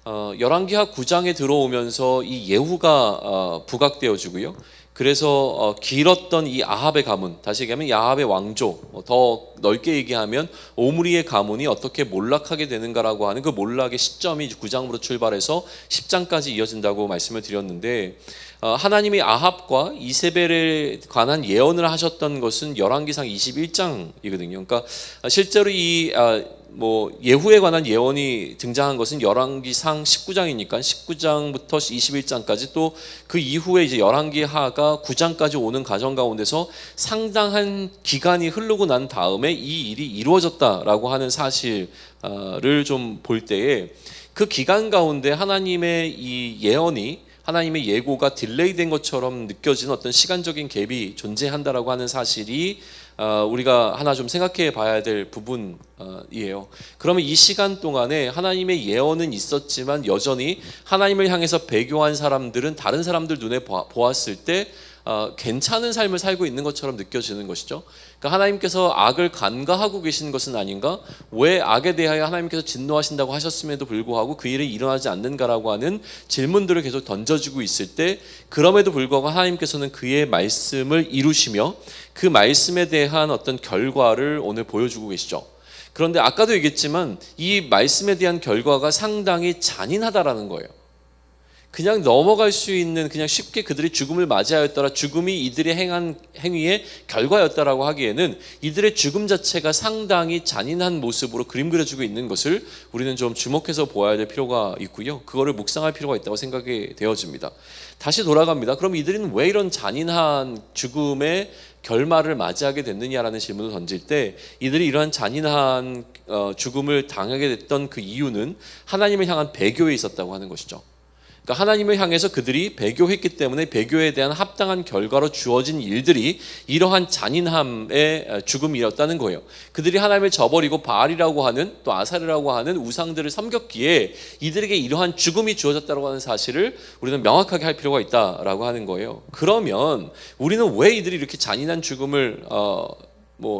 열왕기하 9장에 들어오면서 이 예후가 부각되어지고요. 그래서 길었던 이 아합의 가문, 다시 얘기하면 야합의 왕조, 더 넓게 얘기하면 오므리의 가문이 어떻게 몰락하게 되는가라고 하는 그 몰락의 시점이 9장으로 출발해서 10장까지 이어진다고 말씀을 드렸는데, 하나님이 아합과 이세벨에 관한 예언을 하셨던 것은 열왕기상 21장이거든요. 그러니까 실제로 이 예후에 관한 예언이 등장한 것은 열왕기상 19장이니까 19장부터 21장까지, 또 그 이후에 이제 열왕기하가 9장까지 오는 과정 가운데서 상당한 기간이 흐르고 난 다음에 이 일이 이루어졌다라고 하는 사실을 좀 볼 때에, 그 기간 가운데 하나님의 이 예언이, 하나님의 예고가 딜레이된 것처럼 느껴지는 어떤 시간적인 갭이 존재한다라고 하는 사실이 우리가 하나 좀 생각해 봐야 될 부분이에요. 그러면 이 시간 동안에 하나님의 예언은 있었지만 여전히 하나님을 향해서 배교한 사람들은 다른 사람들 눈에 보았을 때 괜찮은 삶을 살고 있는 것처럼 느껴지는 것이죠. 그러니까 하나님께서 악을 간과하고 계신 것은 아닌가? 왜 악에 대하여 하나님께서 진노하신다고 하셨음에도 불구하고 그 일이 일어나지 않는가라고 하는 질문들을 계속 던져주고 있을 때, 그럼에도 불구하고 하나님께서는 그의 말씀을 이루시며 그 말씀에 대한 어떤 결과를 오늘 보여주고 계시죠. 그런데 아까도 얘기했지만 이 말씀에 대한 결과가 상당히 잔인하다라는 거예요. 그냥 넘어갈 수 있는, 그냥 쉽게 그들이 죽음을 맞이하였더라, 죽음이 이들의 행한 행위의 결과였다라고 하기에는 이들의 죽음 자체가 상당히 잔인한 모습으로 그림 그려주고 있는 것을 우리는 좀 주목해서 보아야 될 필요가 있고요. 그거를 묵상할 필요가 있다고 생각이 되어집니다. 다시 돌아갑니다. 그럼 이들은 왜 이런 잔인한 죽음의 결말을 맞이하게 됐느냐라는 질문을 던질 때, 이들이 이러한 잔인한 죽음을 당하게 됐던 그 이유는 하나님을 향한 배교에 있었다고 하는 것이죠. 그러니까 하나님을 향해서 그들이 배교했기 때문에 배교에 대한 합당한 결과로 주어진 일들이 이러한 잔인함의 죽음이었다는 거예요. 그들이 하나님을 저버리고 바알이라고 하는, 또 아사르라고 하는 우상들을 섬겼기에 이들에게 이러한 죽음이 주어졌다고 하는 사실을 우리는 명확하게 할 필요가 있다라고 하는 거예요. 그러면 우리는 왜 이들이 이렇게 잔인한 죽음을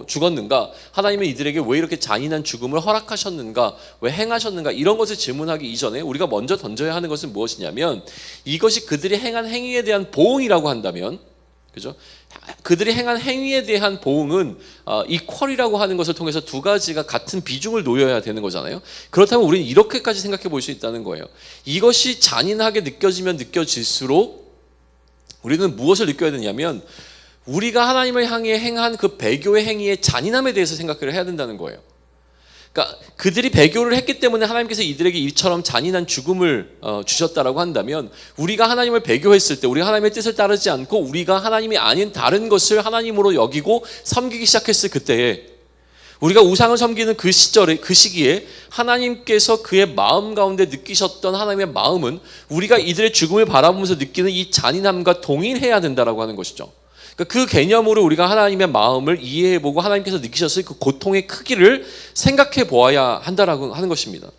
죽었는가? 하나님은 이들에게 왜 이렇게 잔인한 죽음을 허락하셨는가? 왜 행하셨는가? 이런 것을 질문하기 이전에 우리가 먼저 던져야 하는 것은 무엇이냐면, 이것이 그들이 행한 행위에 대한 보응이라고 한다면, 그죠? 그들이 행한 행위에 대한 보응은 이퀄이라고 하는 것을 통해서 두 가지가 같은 비중을 놓여야 되는 거잖아요. 그렇다면 우리는 이렇게까지 생각해 볼 수 있다는 거예요. 이것이 잔인하게 느껴지면 느껴질수록 우리는 무엇을 느껴야 되냐면, 우리가 하나님을 향해 행한 그 배교의 행위의 잔인함에 대해서 생각을 해야 된다는 거예요. 그러니까 그들이 배교를 했기 때문에 하나님께서 이들에게 이처럼 잔인한 죽음을 주셨다라고 한다면, 우리가 하나님을 배교했을 때, 우리가 하나님의 뜻을 따르지 않고 우리가 하나님이 아닌 다른 것을 하나님으로 여기고 섬기기 시작했을 그때에, 우리가 우상을 섬기는 그 시절에, 그 시기에 하나님께서 그의 마음 가운데 느끼셨던 하나님의 마음은 우리가 이들의 죽음을 바라보면서 느끼는 이 잔인함과 동일해야 된다라고 하는 것이죠. 그 개념으로 우리가 하나님의 마음을 이해해보고 하나님께서 느끼셨을 그 고통의 크기를 생각해 보아야 한다라고 하는 것입니다.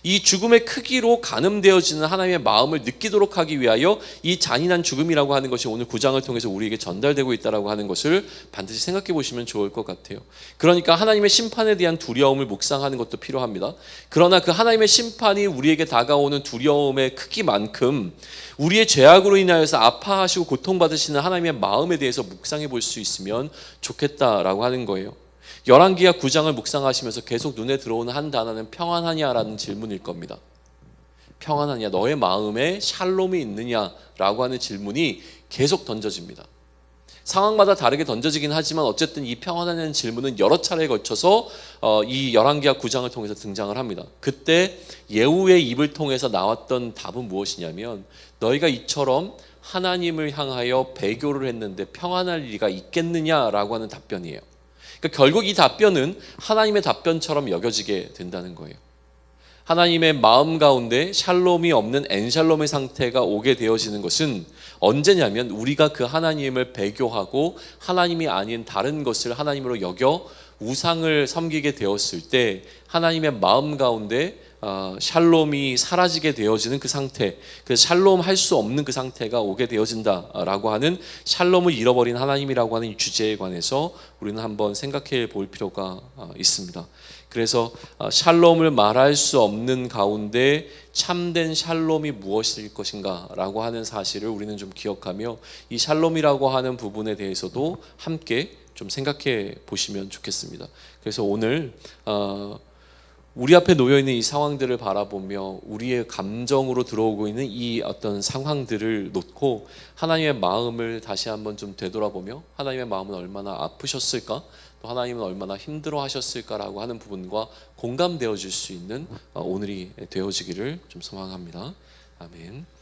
이 죽음의 크기로 가늠되어지는 하나님의 마음을 느끼도록 하기 위하여 이 잔인한 죽음이라고 하는 것이 오늘 9장을 통해서 우리에게 전달되고 있다라고 하는 것을 반드시 생각해 보시면 좋을 것 같아요. 그러니까 하나님의 심판에 대한 두려움을 묵상하는 것도 필요합니다. 그러나 그 하나님의 심판이 우리에게 다가오는 두려움의 크기만큼 우리의 죄악으로 인하여서 아파하시고 고통받으시는 하나님의 마음에 대해서 묵상해 볼 수 있으면 좋겠다라고 하는 거예요. 열왕기하 9장을 묵상하시면서 계속 눈에 들어오는 한 단어는 평안하냐라는 질문일 겁니다. 평안하냐, 너의 마음에 샬롬이 있느냐라고 하는 질문이 계속 던져집니다. 상황마다 다르게 던져지긴 하지만 어쨌든 이 평안하냐는 질문은 여러 차례에 걸쳐서 이 열왕기하 9장을 통해서 등장을 합니다. 그때 예후의 입을 통해서 나왔던 답은 무엇이냐면, 너희가 이처럼 하나님을 향하여 배교를 했는데 평안할 리가 있겠느냐라고 하는 답변이에요. 그러니까 결국 이 답변은 하나님의 답변처럼 여겨지게 된다는 거예요. 하나님의 마음 가운데 샬롬이 없는 엔샬롬의 상태가 오게 되어지는 것은 언제냐면, 우리가 그 하나님을 배교하고 하나님이 아닌 다른 것을 하나님으로 여겨 우상을 섬기게 되었을 때 하나님의 마음 가운데 샬롬이 사라지게 되어지는 그 상태, 그 샬롬 할 수 없는 그 상태가 오게 되어진다라고 하는 샬롬을 잃어버린 하나님이라고 하는 이 주제에 관해서 우리는 한번 생각해 볼 필요가 있습니다. 그래서 샬롬을 말할 수 없는 가운데 참된 샬롬이 무엇일 것인가 라고 하는 사실을 우리는 좀 기억하며 이 샬롬이라고 하는 부분에 대해서도 함께 좀 생각해 보시면 좋겠습니다. 그래서 오늘 우리 앞에 놓여 있는 이 상황들을 바라보며 우리의 감정으로 들어오고 있는 이 어떤 상황들을 놓고 하나님의 마음을 다시 한번 좀 되돌아보며 하나님의 마음은 얼마나 아프셨을까, 또 하나님은 얼마나 힘들어 하셨을까라고 하는 부분과 공감되어질 수 있는 오늘이 되어지기를 좀 소망합니다. 아멘.